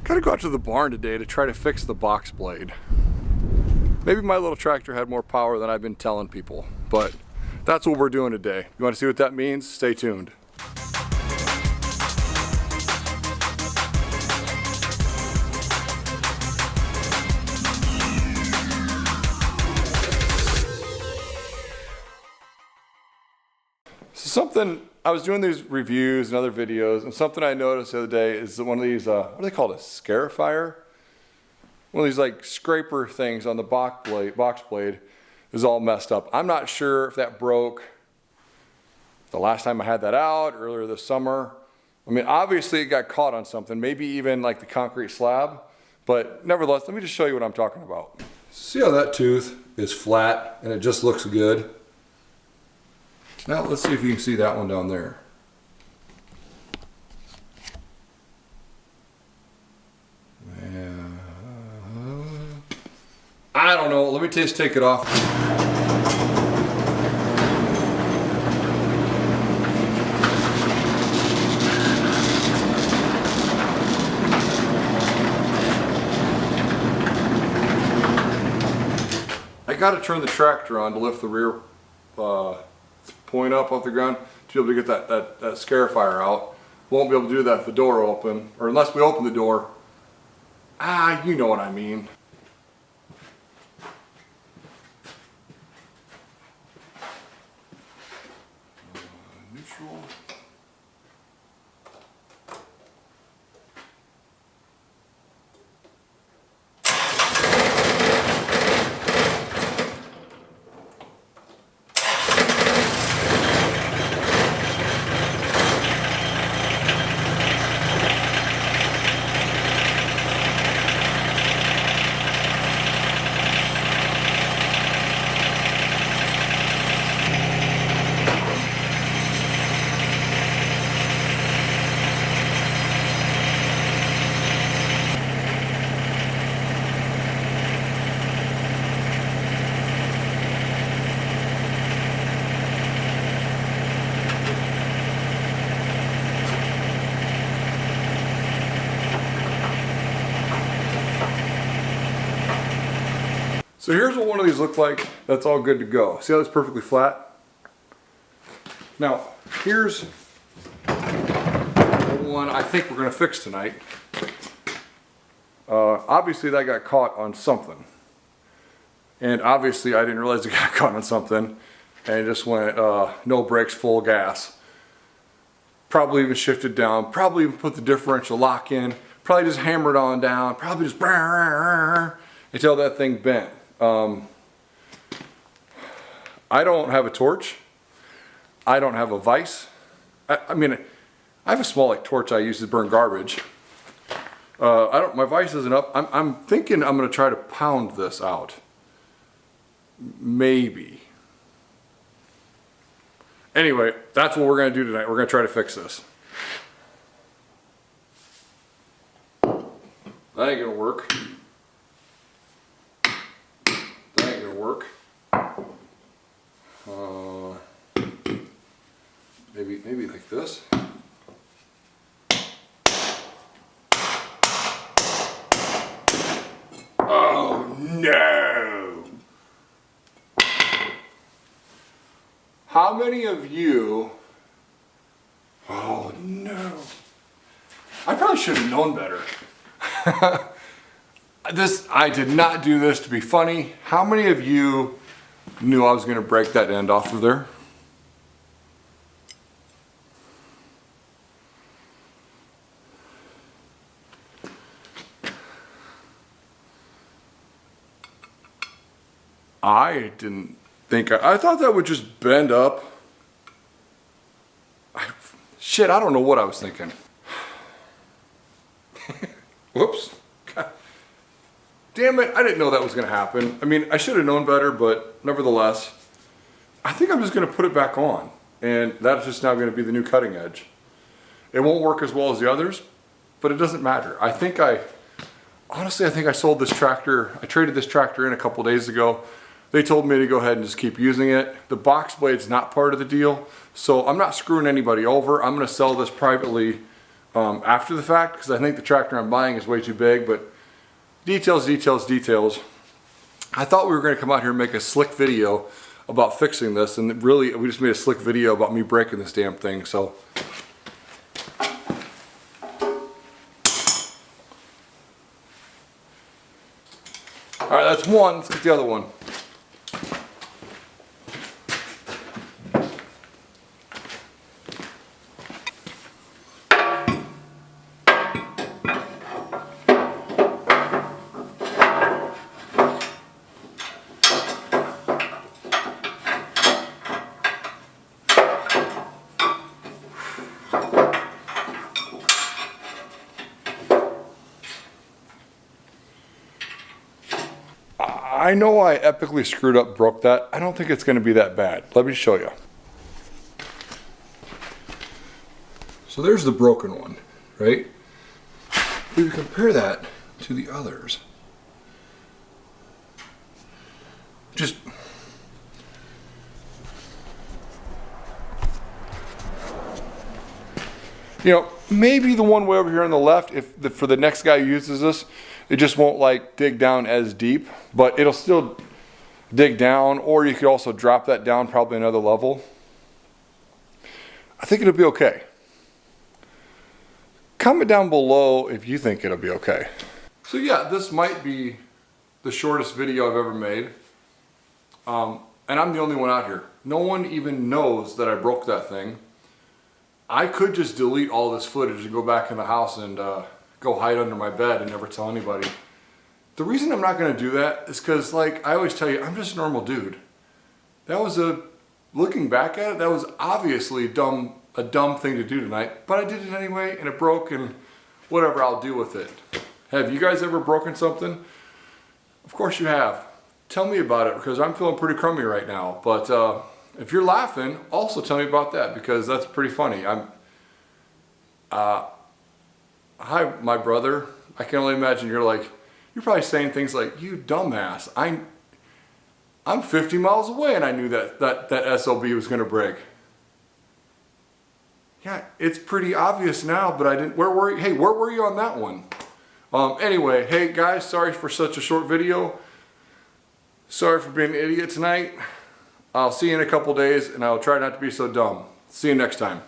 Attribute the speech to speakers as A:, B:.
A: Gotta go out to the barn today to try to fix the box blade. Maybe my little tractor had more power than I've been telling people, but that's what we're doing today. You want to see what that means? Stay tuned. So something, I was doing these reviews and other videos, and something I noticed the other day is that one of these, what do they call it, a scarifier? One of these like scraper things on the box blade is all messed up. I'm not sure if that broke the last time I had that out, earlier this summer. I mean, obviously it got caught on something, maybe even like the concrete slab, but nevertheless, let me just show you what I'm talking about. See how that tooth is flat and it just looks good? Now let's see if you can see that one down there. I don't know, let me just take it off. I gotta turn the tractor on to lift the rear point up off the ground to be able to get that scarifier out. Won't be able to do that if the door open, or unless we open the door. You know what I mean. Neutral. So here's what one of these look like. That's all good to go. See how it's perfectly flat? Now, here's one I think we're gonna fix tonight. Obviously that got caught on something. And obviously I didn't realize it got caught on something and it just went no brakes, full gas. Probably even shifted down, probably even put the differential lock in, probably just hammered on down, probably just until that thing bent. I don't have a torch. I don't have a vise. I mean, I have a small like torch I use to burn garbage. My vise isn't up. I'm thinking I'm gonna try to pound this out. Maybe. Anyway, that's what we're gonna do tonight. We're gonna try to fix this. That ain't gonna work. Maybe like this. Oh no! How many of you? Oh no! I probably should have known better. I did not do this to be funny. How many of you knew I was going to break that end off of there? I didn't think, I thought that would just bend up. Shit, I don't know what I was thinking. Whoops. God. Damn it, I didn't know that was gonna happen. I mean, I should have known better, but nevertheless, I think I'm just gonna put it back on. And that's just now gonna be the new cutting edge. It won't work as well as the others, but it doesn't matter. Honestly, I think I sold this tractor, I traded this tractor in a couple days ago. They told me to go ahead and just keep using it. The box blade's not part of the deal, so I'm not screwing anybody over. I'm gonna sell this privately after the fact, because I think the tractor I'm buying is way too big, but details. I thought we were going to come out here and make a slick video about fixing this, and really we just made a slick video about me breaking this damn thing. So alright, that's one. Let's get the other one. I know I epically screwed up, broke that. I don't think it's going to be that bad. Let me show you. So there's the broken one, right? If you compare that to the others, just maybe the one way over here on the left, for the next guy who uses this, it just won't like dig down as deep, but it'll still dig down, or you could also drop that down probably another level. I think it'll be okay. Comment down below if you think it'll be okay. So yeah, this might be the shortest video I've ever made. And I'm the only one out here. No one even knows that I broke that thing. I could just delete all this footage and go back in the house and go hide under my bed and never tell anybody. The reason I'm not going to do that is because, like I always tell you, I'm just a normal dude. That was looking back at it, that was obviously a dumb thing to do tonight, but I did it anyway, and it broke, and whatever, I'll deal with it. Have you guys ever broken something? Of course you have. Tell me about it, because I'm feeling pretty crummy right now. But if you're laughing, also tell me about that, because that's pretty funny. Hi, my brother. I can only imagine you're probably saying things like, "You dumbass. I'm 50 miles away and I knew that SLB was going to break." Yeah, it's pretty obvious now, but I didn't. Where were you? Hey, where were you on that one? Anyway, hey guys, sorry for such a short video. Sorry for being an idiot tonight. I'll see you in a couple days, and I'll try not to be so dumb. See you next time.